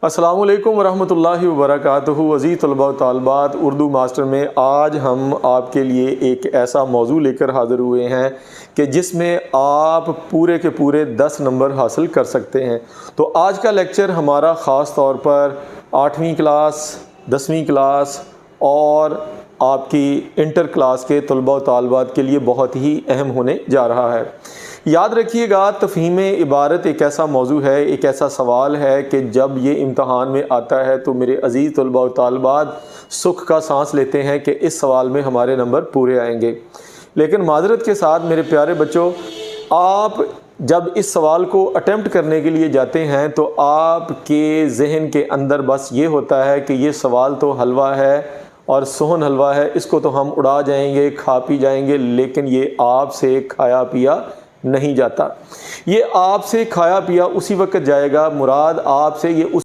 अस्सलामुअलैकुम वरहमतुल्लाहि वबरकातुहू। अज़ीज़ तलबा व तालिबात, उर्दू मास्टर में आज हम आपके लिए एक ऐसा मौजू लेकर हाज़िर हुए हैं कि जिसमें आप पूरे के पूरे 10 नंबर हासिल कर सकते हैं। तो आज का लेक्चर हमारा ख़ास तौर पर 8वीं क्लास, 10वीं क्लास और आपकी इंटर क्लास के तलबा व तालिबात के लिए बहुत ही अहम होने जा रहा है। याद रखिएगा, तफ़हीम इबारत एक ऐसा मौजू है, एक ऐसा सवाल है कि जब ये इम्तहान में आता है तो मेरे अज़ीज़ तलबा व तालिबात सुख का सांस लेते हैं कि इस सवाल में हमारे नंबर पूरे आएंगे। लेकिन माज़रत के साथ मेरे प्यारे बच्चों, आप जब इस सवाल को अटेम्प्ट करने के लिए जाते हैं तो आपके जहन के अंदर बस ये होता है कि ये सवाल तो हलवा है और सोहन हलवा है, इसको तो हम उड़ा जाएंगे, खा पी जाएंगे, लेकिन ये आपसे खाया पिया नहीं जाता। ये आपसे खाया पिया उसी वक्त जाएगा, मुराद आपसे ये